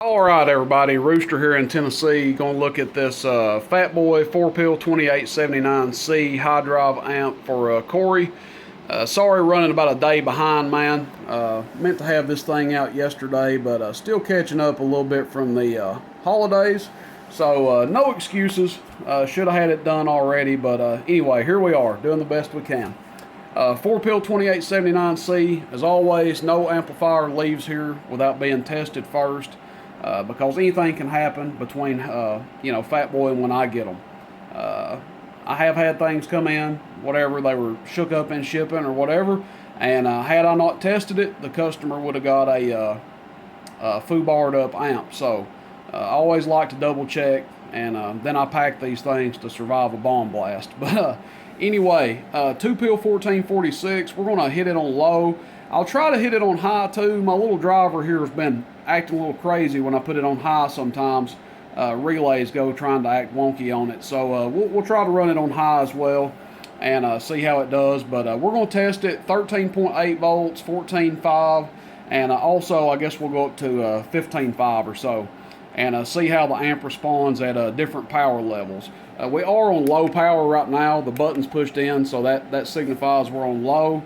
All right, everybody. Rooster here in Tennessee. Going to look at this Fatboy 4-pill 2879C high drive amp for Cory. Sorry, running about a day behind, man. Meant to have this thing out yesterday, but still catching up a little bit from the holidays. So no excuses. Should have had it done already, but anyway, here we are, doing the best we can. 4-pill 2879C. As always, no amplifier leaves here without being tested first. Because anything can happen between, Fatboy and when I get them. I have had things come in, whatever, they were shook up in shipping or whatever, and had I not tested it, the customer would have got a foobarred up amp. So I always like to double check, and then I pack these things to survive a bomb blast. But anyway, 2-pill 1446, we're going to hit it on low. I'll try to hit it on high too. My little driver here has been acting a little crazy when I put it on high sometimes. Relays go trying to act wonky on it. So we'll try to run it on high as well and see how it does. But we're going to test it 13.8 volts, 14.5, and also I guess we'll go up to 15.5 or so and see how the amp responds at different power levels. We are on low power right now. The button's pushed in, so that signifies we're on low.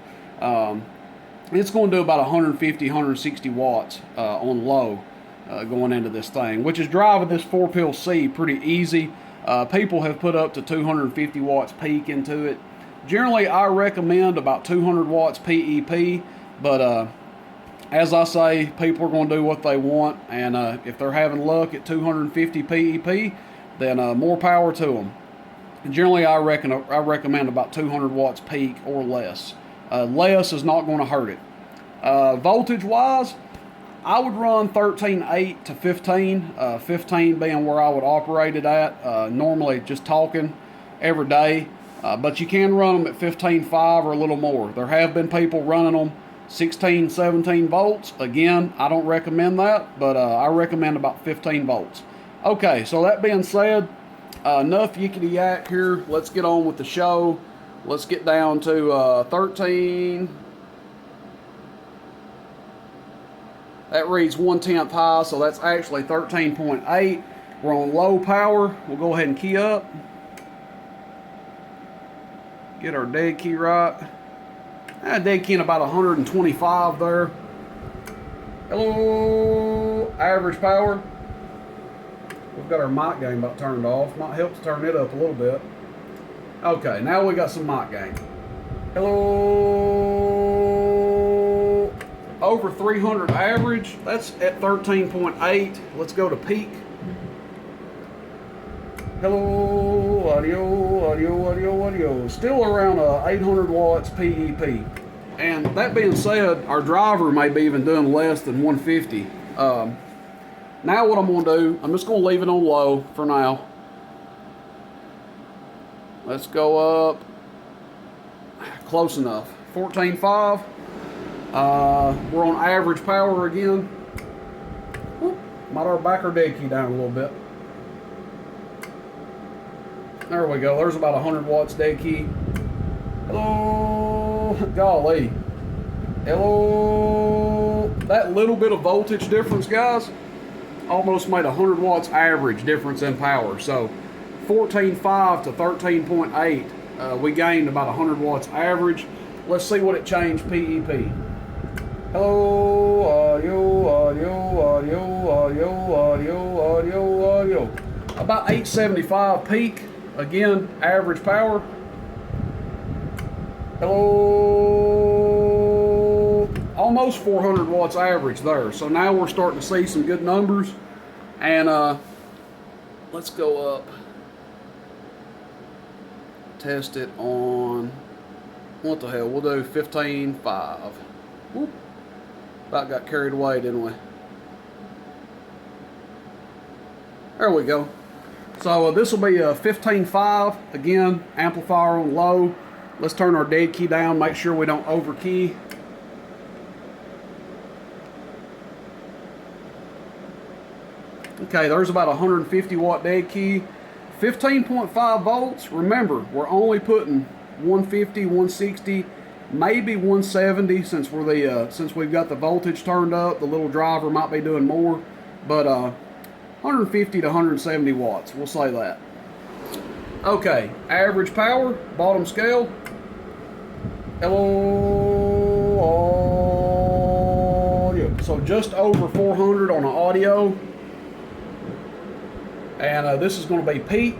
It's going to do about 150, 160 watts on low going into this thing, which is driving this 4-pill C pretty easy. People have put up to 250 watts peak into it. Generally, I recommend about 200 watts PEP, but as I say, people are going to do what they want, and if they're having luck at 250 PEP, then more power to them. Generally, I recommend about 200 watts peak or less. Less is not going to hurt it. Voltage wise, I would run 13.8 to 15, 15 being where I would operate it at, normally just talking every day, but you can run them at 15.5 or a little more. There have been people running them 16, 17 volts. Again, I don't recommend that, but I recommend about 15 volts. Okay, so that being said, enough yickety yak here. Let's get on with the show. Let's get down to 13. That reads 1/10 high, so that's actually 13.8. We're on low power. We'll go ahead and key up. Get our dead key right. Dead key in about 125 there. Hello, average power. We've got our mic gain about turned off. Might help to turn it up a little bit. Okay, now we got some mic gain. Hello. Over 300 average. That's at 13.8. Let's go to peak. Hello. Audio, audio, audio, audio. Still around 800 watts PEP. And that being said, our driver may be even doing less than 150. Now what I'm going to do, I'm just going to leave it on low for now. Let's go up close enough. 14.5. We're on average power again. Might our back our dead key down a little bit. There we go. There's about 100 watts dead key. Hello. Golly. Hello. That little bit of voltage difference, guys, almost made 100 watts average difference in power. So 14.5 to 13.8, we gained about 100 watts average. Let's see what it changed PEP. Hello, audio, audio, audio, audio, audio, audio, audio. About 875 peak. Again, average power. Hello. Almost 400 watts average there. So now we're starting to see some good numbers. And let's go up. Test it on, what the hell, we'll do 15.5. Whoop. About got carried away, didn't we? There we go. So this will be a 15.5. Again, amplifier on low. Let's turn our dead key down, make sure we don't over key. Okay, there's about 150 watt dead key. 15.5 volts. Remember, we're only putting 150, 160, maybe 170 since we've got the voltage turned up. The little driver might be doing more. but 150 to 170 watts, we'll say that. Okay, average power, bottom scale. Hello, audio. So just over 400 on the audio. And this is going to be peak.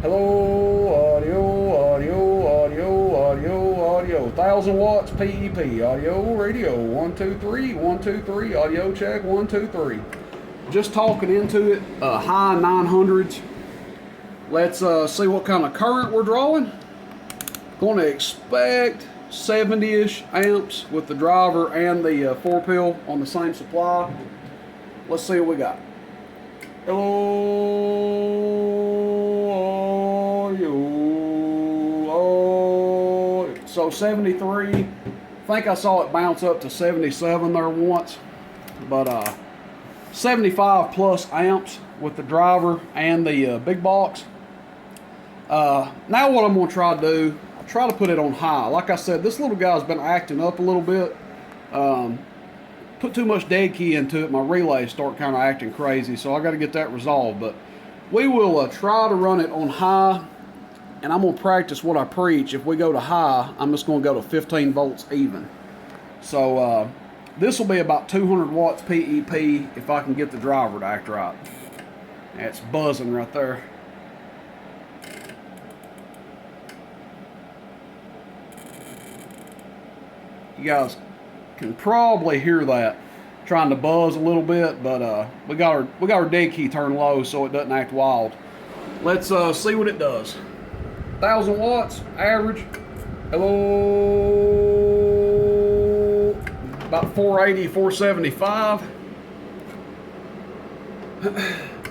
Hello, audio, audio, audio, audio, audio. 1,000 watts, PEP, audio, radio. 1, 2, 3, 1, 2, 3, audio check, 1, 2, 3. Just talking into it, high 900s. Let's see what kind of current we're drawing. Going to expect 70-ish amps with the driver and the 4-pill on the same supply. Let's see what we got. Hello, so 73. I think I saw it bounce up to 77 there once, but 75 plus amps with the driver and the big box. Now what I'm going to try to do, I'll try to put it on high. Like I said, this little guy's been acting up a little bit. Put too much dead key into it, my relays start kind of acting crazy, so I got to get that resolved. But we will try to run it on high, and I'm going to practice what I preach. If we go to high, I'm just going to go to 15 volts even. So this will be about 200 watts PEP if I can get the driver to act right. That's buzzing right there. You guys can probably hear that trying to buzz a little bit, but we got our dead key turned low so it doesn't act wild. Let's see what it does. 1,000 watts average. Hello, about 480, 475.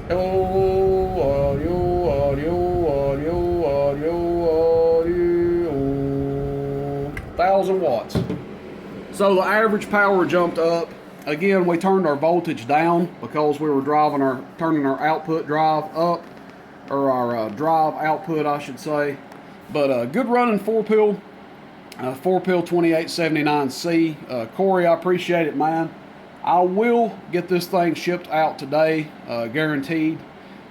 Hello, audio, audio, audio, audio, audio. 1,000 watts. So the average power jumped up. Again, we turned our voltage down because we were turning our output drive up, or our drive output, I should say. But good running 4-pill, 4-pill 2879C. Cory, I appreciate it, man. I will get this thing shipped out today, guaranteed.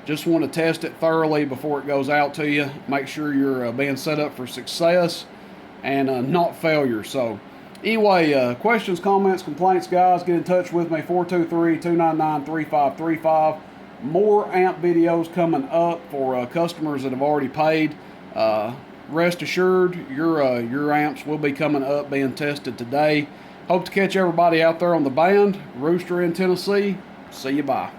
Just want to test it thoroughly before it goes out to you. Make sure you're being set up for success and not failure. So anyway, questions, comments, complaints, guys, get in touch with me, 423-299-3535. More amp videos coming up for customers that have already paid. Rest assured, your amps will be coming up, being tested today. Hope to catch everybody out there on the band. Rooster in Tennessee. See you, bye.